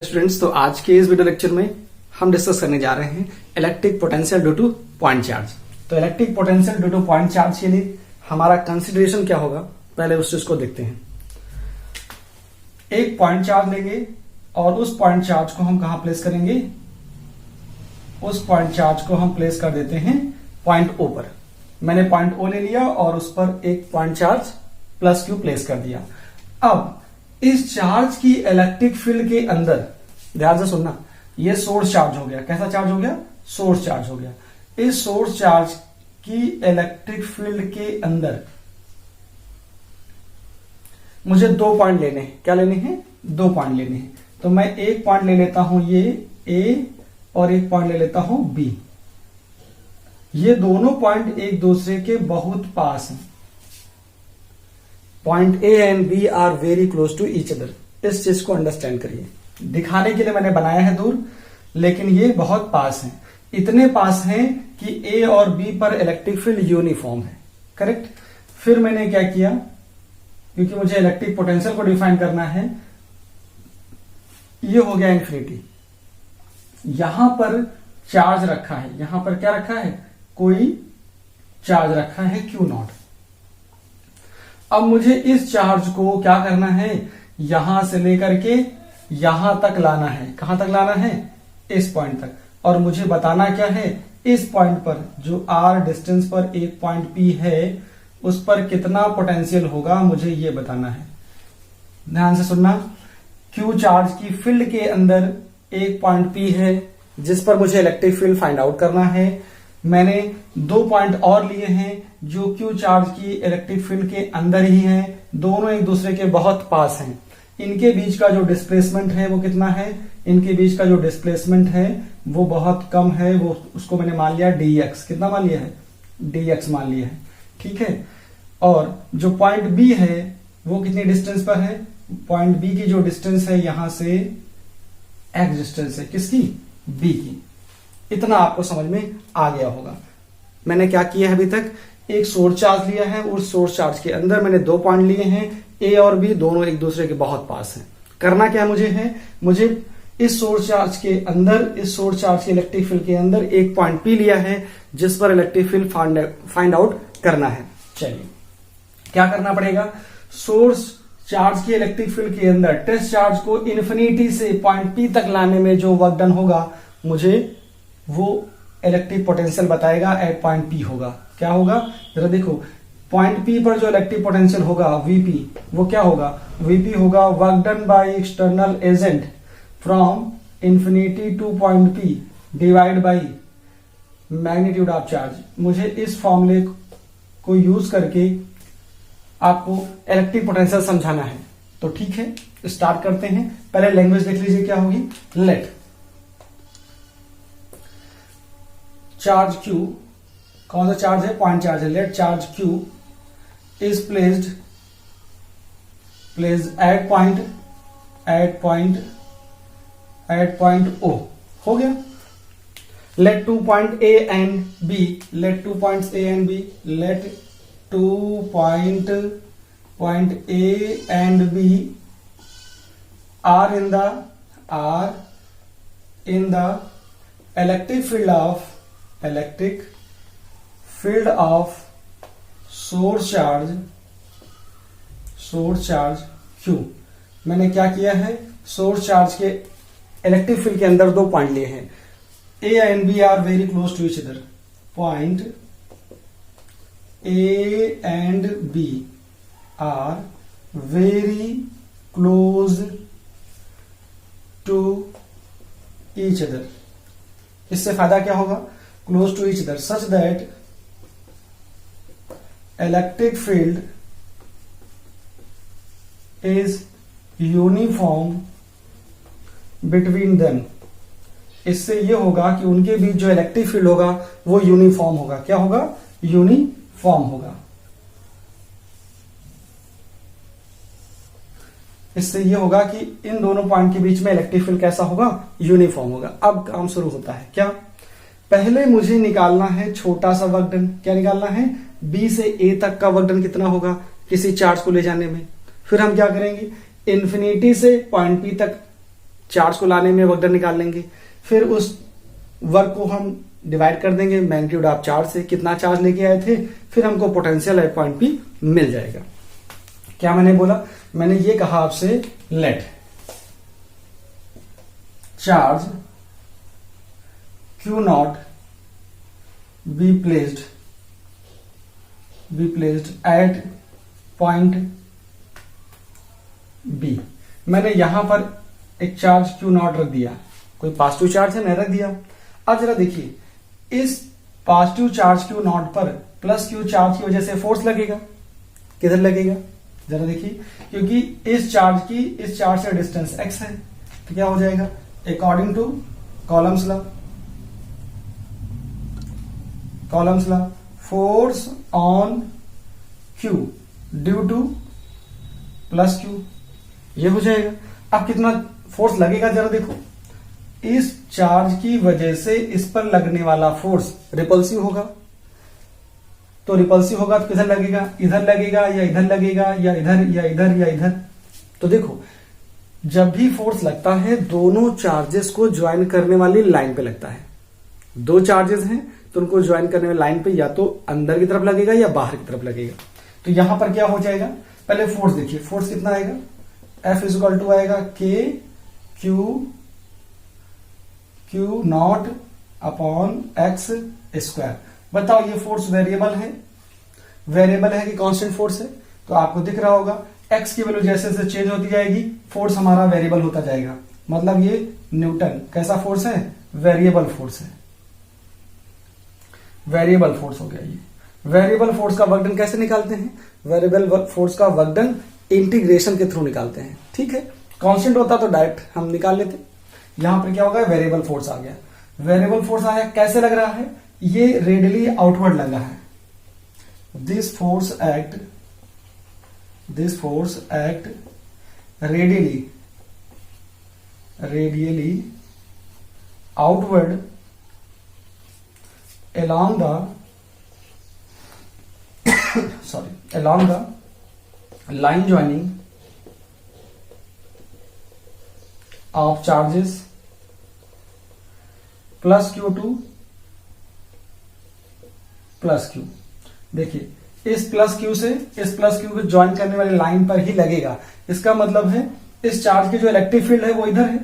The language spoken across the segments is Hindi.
स्टूडेंट्स, तो आज के इस वीडियो लेक्चर में हम डिस्कस करने जा रहे हैं electric potential due to point charge. तो electric potential due to point charge के लिए हमारा कंसीडरेशन क्या होगा, पहले उस चीज को देखते हैं। एक पॉइंट चार्ज लेंगे और उस पॉइंट चार्ज को हम कहां प्लेस करेंगे, उस पॉइंट चार्ज को हम प्लेस कर देते हैं पॉइंट ओ पर। मैंने पॉइंट ओ ले लिया और उस पर एक point charge plus Q place कर दिया। अब इस चार्ज की इलेक्ट्रिक फील्ड के अंदर, ध्यान से सुनना, ये सोर्स चार्ज हो गया। कैसा चार्ज हो गया? सोर्स चार्ज हो गया। इस सोर्स चार्ज की इलेक्ट्रिक फील्ड के अंदर मुझे 2 पॉइंट लेने हैं। क्या लेने हैं? 2 पॉइंट लेने हैं। तो मैं एक पॉइंट ले लेता हूं ये ए और एक पॉइंट ले लेता हूं बी। ये दोनों पॉइंट एक दूसरे के बहुत पास हैं। Point A and B are very close to each other. इस चीज को अंडरस्टैंड करिए। दिखाने के लिए मैंने बनाया है दूर, लेकिन ये बहुत पास हैं। इतने पास हैं कि ए और बी पर इलेक्ट्रिक फील्ड यूनिफॉर्म है। करेक्ट। फिर मैंने क्या किया, क्योंकि मुझे इलेक्ट्रिक पोटेंशियल को डिफाइन करना है, ये हो गया इन्फिनिटी। यहां पर चार्ज रखा है, यहां पर क्या रखा है? कोई चार्ज रखा है Q0। अब मुझे इस चार्ज को क्या करना है, यहां से लेकर के यहां तक लाना है। कहां तक लाना है? इस पॉइंट तक। और मुझे बताना क्या है, इस पॉइंट पर जो r डिस्टेंस पर एक पॉइंट P है, उस पर कितना पोटेंशियल होगा, मुझे ये बताना है। ध्यान से सुनना। Q चार्ज की फील्ड के अंदर एक पॉइंट P है जिस पर मुझे इलेक्ट्रिक फील्ड फाइंड आउट करना है। मैंने 2 पॉइंट और लिए हैं जो Q चार्ज की इलेक्ट्रिक फील्ड के अंदर ही हैं। दोनों एक दूसरे के बहुत पास हैं। इनके बीच का जो डिस्प्लेसमेंट है वो कितना है? इनके बीच का जो डिस्प्लेसमेंट है वो बहुत कम है। वो उसको मैंने मान लिया dx। कितना मान लिया है? dx मान लिया है। ठीक है। और जो पॉइंट B है वो कितनी डिस्टेंस पर है? पॉइंट B की जो डिस्टेंस है यहां से x डिस्टेंस है। किसकी? B की। इतना आपको समझ में आ गया होगा। मैंने क्या किया है अभी तक, एक सोर्स चार्ज लिया है। उस सोर्स चार्ज के अंदर मैंने 2 पॉइंट लिए हैं। ए और बी दोनों एक दूसरे के बहुत पास हैं। करना क्या मुझे इस सोर्स चार्ज के अंदर, इस सोर्स चार्ज के इलेक्ट्रिक फील्ड के अंदर एक पॉइंट P लिया है जिस पर इलेक्ट्रिक फील्ड फाइंड आउट करना है। चलिए क्या करना पड़ेगा, सोर्स चार्ज की इलेक्ट्रिक फील्ड के अंदर टेस्ट चार्ज को इन्फिनिटी से पॉइंट P तक लाने में जो वर्क डन होगा, मुझे वो इलेक्ट्रिक पोटेंशियल बताएगा एट पॉइंट P होगा। क्या होगा जरा देखो, पॉइंट P पर जो इलेक्ट्रिक पोटेंशियल होगा Vp, वो क्या होगा? Vp होगा work done by external agent from infinity two point P divide by magnitude of charge. मुझे इस फॉर्मूले को यूज करके आपको इलेक्ट्रिक पोटेंशियल समझाना है। तो ठीक है, स्टार्ट करते हैं। पहले लैंग्वेज देख लीजिए क्या होगी। लेट चार्ज Q, कौन सा चार्ज है? पॉइंट चार्ज है। Let charge Q is placed at point O। हो गया। Let 2 point A and B, let 2 points A and B, let 2 point A and B are in the electric field of source charge Q। मैंने क्या किया है, सोर्स चार्ज के इलेक्ट्रिक फील्ड के अंदर 2 पॉइंट लिए हैं। A and B are very close to each other. Point A and B are very close to each other. इससे फायदा क्या होगा? Close to each other such that electric field is uniform between them. इससे ये होगा कि उनके बीच जो इलेक्ट्रिक फील्ड होगा वो यूनिफॉर्म होगा। क्या होगा? यूनिफॉर्म होगा। इससे ये होगा कि इन दोनों पॉइंट के बीच में इलेक्ट्रिक फील्ड कैसा होगा? यूनिफॉर्म होगा। अब काम शुरू होता है। क्या? पहले मुझे निकालना है छोटा सा वर्क डन। क्या निकालना है? B से A तक का वर्क डन कितना होगा किसी चार्ज को ले जाने में। फिर हम क्या करेंगे, इन्फिनिटी से पॉइंट P तक चार्ज को लाने में वर्क डन निकाल लेंगे, फिर उस वर्क को हम डिवाइड कर देंगे मैग्नीट्यूड ऑफ चार्ज से, कितना चार्ज लेके आए थे, फिर हमको पोटेंशियल एट पॉइंट पी मिल जाएगा। क्या मैंने बोला? मैंने ये कहा आपसे, let charge Q naught be placed at point B. मैंने यहां पर एक चार्ज Q नॉट रख दिया, कोई पॉजिटिव चार्ज है, नहीं रख दिया। अब जरा देखिए, इस पॉजिटिव चार्ज Q नॉट पर प्लस Q चार्ज की वजह से फोर्स लगेगा। किधर लगेगा? जरा देखिए, क्योंकि इस चार्ज से डिस्टेंस x है, तो क्या हो जाएगा? According two columns law, force on Q due two plus Q, ये हो जाएगा। अब कितना फोर्स लगेगा जरा देखो, इस चार्ज की वजह से इस पर लगने वाला फोर्स रिपल्सिव होगा, तो रिपल्सिव होगा तो किधर लगेगा? इधर लगेगा या इधर लगेगा या इधर या इधर या इधर। तो देखो, जब भी फोर्स लगता है दोनों चार्जेस को ज्वाइन करने वाली लाइन पे लगता है। दो चार्जेस हैं तो उनको ज्वाइन करने वाली लाइन पे या तो अंदर की तरफ लगेगा या बाहर की तरफ लगेगा। तो यहां पर क्या हो जाएगा? पहले फोर्स देखिए, फोर्स कितना आएगा? F इक्वल टू आएगा K Q not upon x square. बताओ, ये फोर्स वेरिएबल है कि कांस्टेंट फोर्स है? तो आपको दिख रहा होगा x की वैल्यू जैसे जैसे चेंज होती जाएगी फोर्स हमारा वेरिएबल होता जाएगा। मतलब ये न्यूटन कैसा फोर्स है? वेरिएबल फोर्स है, वेरिएबल फोर्स हो गया ये। वेरिएबल फोर्स का वर्क डन कैसे निकालते हैं? वेरिएबल फोर्स का वर्क डन इंटीग्रेशन के थ्रू निकालते हैं। ठीक है, कांस्टेंट होता तो डायरेक्ट हम निकाल लेते। यहां पर क्या होगा? वेरिएबल फोर्स आ गया। वेरिएबल फोर्स आया, कैसे लग रहा है? ये रेडियली आउटवर्ड लग रहा है। This force act radially outward along the line joining of charges plus Q to plus Q। देखिए, इस प्लस Q से इस प्लस Q को ज्वाइन करने वाली लाइन पर ही लगेगा। इसका मतलब है इस चार्ज की जो इलेक्ट्रिक फील्ड है वो इधर है।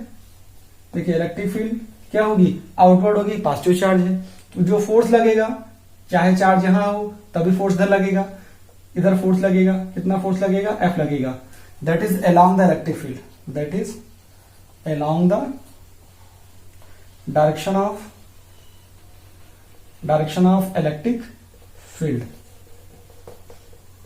देखिए, इलेक्ट्रिक फील्ड क्या होगी? आउटवर्ड होगी, पॉजिटिव चार्ज है, तो जो फोर्स लगेगा, चाहे चार्ज यहां हो तभी फोर्स इधर लगेगा, इधर फोर्स लगेगा। कितना फोर्स लगेगा? F लगेगा। That is along the electric field, that is along the direction of electric field.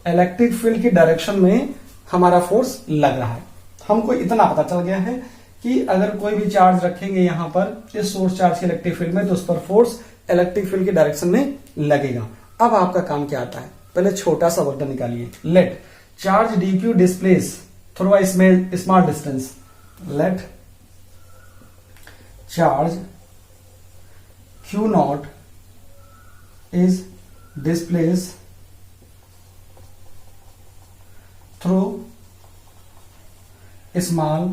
Electric field की डायरेक्शन में हमारा फोर्स लग रहा है। हमको इतना पता चल गया है कि अगर कोई भी चार्ज रखेंगे यहां पर इस सोर्स चार्ज के इलेक्ट्रिक फील्ड में, तो उस पर फोर्स इलेक्ट्रिक फील्ड की डायरेक्शन में लगेगा। अब आपका काम क्या आता है? पहले छोटा सा वर्क डन निकालिए। Let charge dq displace through a small distance. Let charge Q naught is displace through small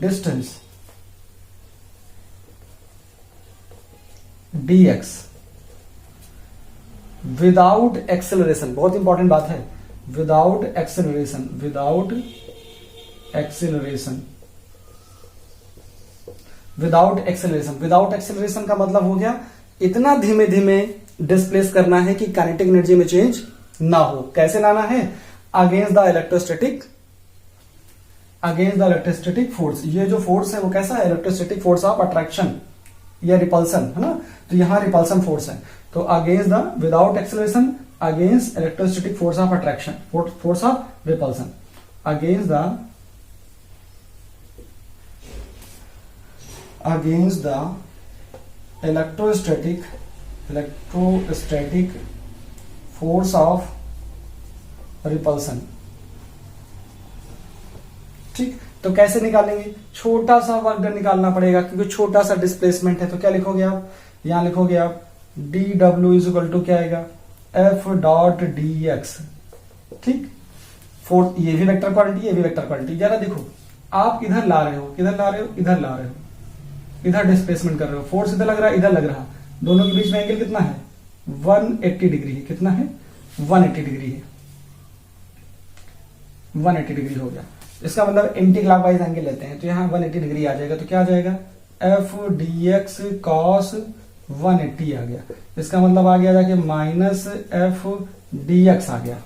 distance dx without acceleration. बहुत इंपॉर्टेंट बात है, विदाउट एक्सेलरेशन। विदाउट एक्सेलरेशन का मतलब हो गया इतना धीमे धीमे डिस्प्लेस करना है कि काइनेटिक एनर्जी में चेंज ना हो। कैसे लाना है? Against the electrostatic force. ये जो फोर्स है वो कैसा है? इलेक्ट्रोस्टैटिक फोर्स ऑफ अट्रैक्शन या रिपल्सन, है ना? तो यहां रिपल्सन फोर्स है, तो against the without acceleration against electrostatic force of attraction, force of repulsion, against the electrostatic force of repulsion. ठीक, तो कैसे निकालेंगे? छोटा सा वर्क डन निकालना पड़ेगा, क्योंकि छोटा सा डिस्प्लेसमेंट है। तो क्या लिखोगे आप? यहां लिखोगे आप dw इज इक्वल टू क्या आएगा? F dot dx। ठीक, फोर्थ, ये भी वेक्टर क्वांटिटी, ये भी वेक्टर क्वांटिटी। जरा देखो, आप इधर ला रहे हो, किधर ला रहे हो, इधर ला रहे हो, इधर डिस्प्लेसमेंट कर रहे हो, फोर्स इधर लग रहा है, इधर लग रहा, दोनों के बीच में एंगल कितना है 180 डिग्री है। कितना है 180 डिग्री है, 180 डिग्री हो गया। इसका मतलब एंटी क्लॉकवाइज एंगल लेते हैं तो यहाँ 180 डिग्री आ जाएगा, तो क्या आ जाएगा एफ डी एक्स कॉस 180 आ गया। इसका मतलब आ गया जाके माइनस एफ डी एक्स आ गया,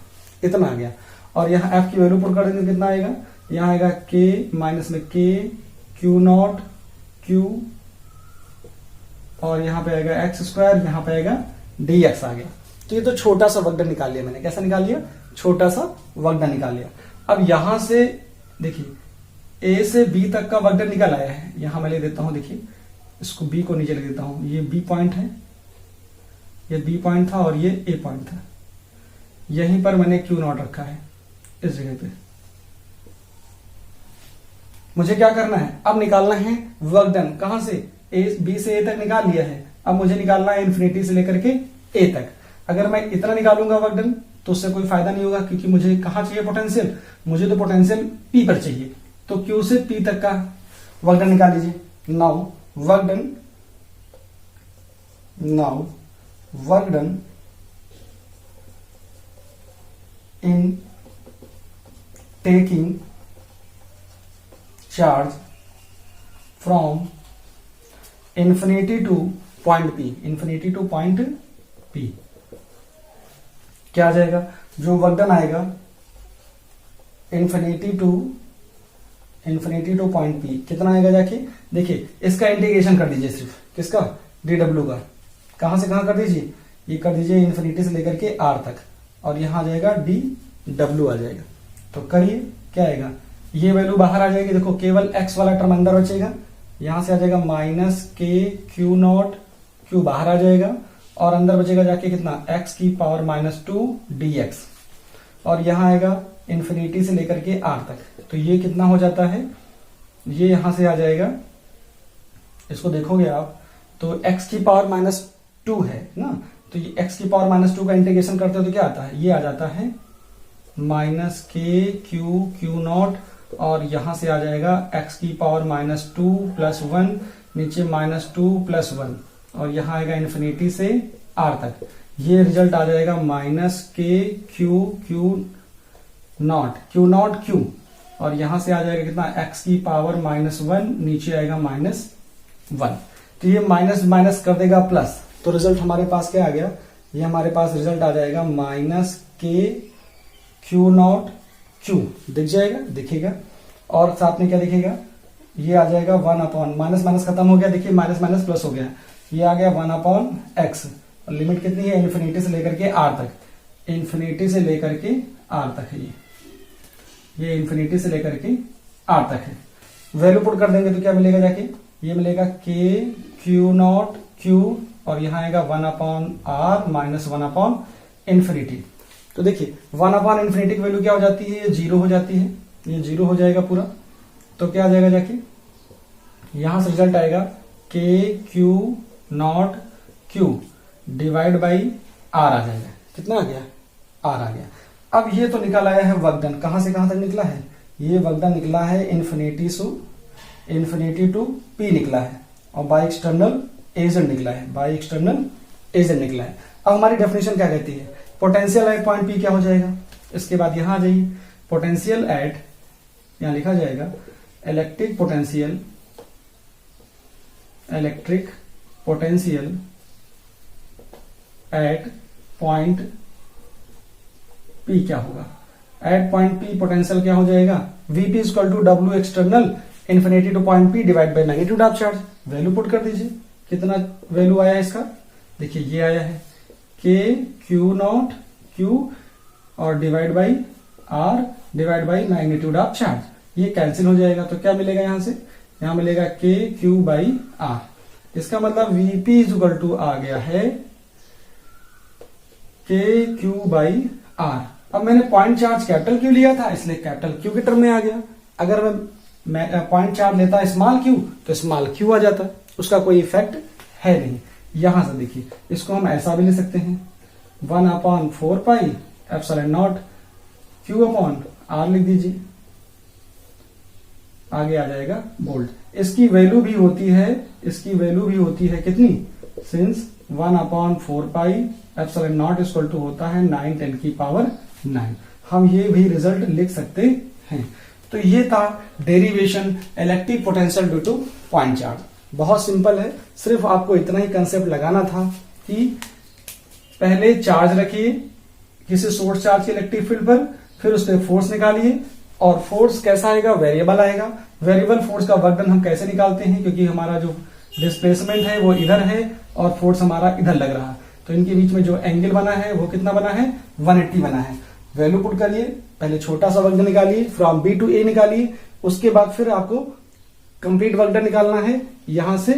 इतना आ गया। और यहाँ एफ की वैल्यू पुट कर देंगे, कितना आएगा, यहाँ आएगा के माइनस में के क्यू नॉट क्यू, और यहाँ पे आएगा एक्स स्क्वायर, यहाँ पे आएगा डी एक्स आ गया। तो ये तो छोटा सा वर्क डन निकाल लिया मैंने। कैसा निकाल लिया, छोटा सा वर्क डन निकाल लिया। अब यहां से देखिए ए से बी तक का वर्क डन निकल आया है। यहां मैं ले देता हूं, देखिए इसको बी को नीचे लिख देता हूं, ये बी पॉइंट है, ये बी पॉइंट था और ये ए पॉइंट था। यहीं पर मैंने क्यू नॉट रखा है इस जगह पे। मुझे क्या करना है, अब निकालना है वर्क डन। कहां से, ए बी से ए तक निकाल लिया है, अब मुझे निकालना है इन्फिनिटी से लेकर के ए तक। अगर मैं इतना निकालूंगा वर्क डन तो उससे कोई फायदा नहीं होगा, क्योंकि मुझे कहां चाहिए पोटेंशियल, मुझे तो पोटेंशियल पी पर चाहिए। तो क्यू से पी तक का वर्क डन निकाल लीजिए। Now work done in taking charge from infinity two point P, infinity two point P क्या आ जाएगा, जो वर्क डन आएगा इंफिनिटी टू पॉइंट पी कितना आएगा जाके, देखिए इसका इंटीग्रेशन कर दीजिए, सिर्फ किसका, डी डब्ल्यू का। कहां से कहां कर दीजिए, ये कर दीजिए इंफिनिटी से लेकर के आर तक, और यहां आ जाएगा डी डब्ल्यू आ जाएगा। तो करिए क्या आएगा, ये वैल्यू बाहर आ जाएगी, देखो केवल एक्स वाला टर्म अंदर बचेगा, यहां से आ जाएगा माइनस के क्यू नॉट क्यू बाहर आ जाएगा, और अंदर बचेगा जाके कितना x की पावर -2 dx, और यहां आएगा इंफिनिटी से लेकर के r तक। तो ये कितना हो जाता है, ये यहां से आ जाएगा, इसको देखोगे आप तो x की पावर -2 है ना, तो ये x की पावर -2 का इंटीग्रेशन करते हो तो क्या आता है, ये आ जाता है माइनस के क्यू नॉट, और यहां से आ जाएगा x की पावर -2 + 1, नीचे -2 + 1, और यहां आएगा इन्फिनिटी से r तक। ये रिजल्ट आ जाएगा माइनस के क्यू नॉट क्यू, और यहां से आ जाएगा कितना x की पावर -1, नीचे आएगा -1। तो ये माइनस माइनस कर देगा प्लस, तो रिजल्ट हमारे पास क्या आ गया, ये हमारे पास रिजल्ट आ जाएगा माइनस के क्यू नॉट क्यू, दिख जाएगा, दिखेगा। और साथ में क्या दिखेगा, ये आ जाएगा 1 माइनस माइनस खत्म हो गया, देखिए माइनस माइनस प्लस हो गया, ये आ गया 1/x, और लिमिट कितनी है, इन्फिनिटी से लेकर के r तक, इन्फिनिटी से लेकर के r तक है ये इन्फिनिटी से लेकर के r तक है। वैल्यू पुट कर देंगे तो क्या मिलेगा जाके, ये मिलेगा के क्यू नॉट क्यू, और यहां आएगा 1/r माइनस 1/इंफिनिटी। तो देखिए 1/इंफिनिटी की वैल्यू क्या हो जाती है, ये 0 हो जाती है, ये 0 हो जाएगा पूरा। तो क्या आ जाएगा जाके, यहां से रिजल्ट आएगा k Q naught q divide by r आ जाएगा। कितना आ गया, आर आ गया। अब ये तो निकल आया है वर्क डन, कहां से कहां तक निकला है, ये वर्क डन निकला है इन्फिनिटी टू पी निकला है, और बाई एक्सटर्नल एजेंट निकला है, अब हमारी डेफिनेशन क्या कहती है, पोटेंशियल एट पॉइंट पी क्या हो जाएगा। इसके बाद यहां आ जाइए, पोटेंशियल एट, यहां लिखा जाएगा electric potential at point P क्या होगा, एट पॉइंट पी पोटेंशियल क्या हो जाएगा, Vp = W external infinity two point P divide by magnitude of charge. Value put कर दीजिए, कितना वैल्यू आया इसका, देखिए ये आया है के क्यू नॉट क्यू, और divide by R divide by magnitude of charge, ये कैंसिल हो जाएगा। तो क्या मिलेगा, यहां से यहां मिलेगा के क्यू बाई आर। इसका मतलब Vp = आ गया है के क्यू बाई आर। अब मैंने पॉइंट चार्ज कैपिटल क्यू लिया था, इसलिए कैपिटल क्यू के टर्म में आ गया। अगर मैं पॉइंट चार्ज लेता स्मॉल क्यू तो स्मॉल क्यू आ जाता, उसका कोई इफेक्ट है नहीं। यहां से देखिए, इसको हम ऐसा भी ले सकते हैं, 1/4 pi epsilon naught Q upon R लिख दीजिए, आगे आ जाएगा वोल्ट। इसकी वैल्यू भी होती है कितनी, since 1/4 pi epsilon naught equal to होता है 9 10 की पावर 9। हम ये भी रिजल्ट लिख सकते हैं। तो ये था derivation electric potential due to point charge. बहुत सिंपल है, सिर्फ आपको इतना ही कंसेप्ट लगाना था कि पहले चार्ज रखिए किसी सोर्स चार्ज के इलेक्ट्रिक फील्ड पर, फिर उस पर फोर्स निकालिए, और फोर्स कैसा आएगा, वेरिएबल आएगा। वेरिएबल फोर्स का वर्क डन हम कैसे निकालते हैं, क्योंकि हमारा जो डिस्प्लेसमेंट है वो इधर है और फोर्स हमारा इधर लग रहा है, तो इनके बीच में जो एंगल बना है वो कितना बना है, 180 बना है। वैल्यू पुट करिए, पहले छोटा सा वर्क डन निकालिए, फ्रॉम बी टू ए निकालिए, उसके बाद फिर आपको कंप्लीट वर्क डन निकालना है यहां से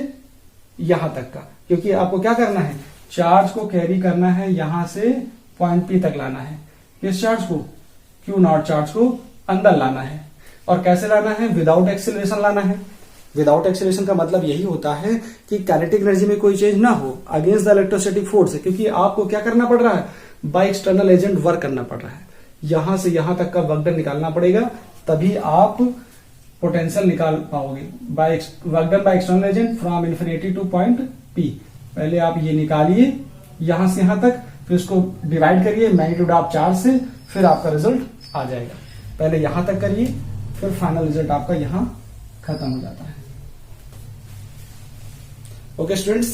यहां तक का, क्योंकि आपको क्या करना है, चार्ज को कैरी करना है, यहां से पॉइंट पी तक लाना है। किस चार्ज को, क्यू नॉट चार्ज को अंदर लाना है। और कैसे लाना है, विदाउट एक्सेलरेशन लाना है। विदाउट एक्सेलरेशन का मतलब यही होता है कि काइनेटिक एनर्जी में कोई चेंज ना हो अगेंस्ट द इलेक्ट्रोस्टैटिक फोर्स, क्योंकि आपको क्या करना पड़ रहा है, बाय एक्सटर्नल एजेंट वर्क करना पड़ रहा है। यहां से यहां तक का वर्क डन निकालना पड़ेगा, तभी आप पोटेंशियल निकाल पाओगे। By work done by external agent from infinity two point P. पहले आप ये निकालिए यहां से यहां तक, फिर उसको डिवाइड करिए मैग्नीट्यूड ऑफ चार्ज से, फिर आपका रिजल्ट आ जाएगा। पहले यहां तक करिए, फिर फाइनल रिजल्ट आपका यहां खत्म हो जाता है। Okay students,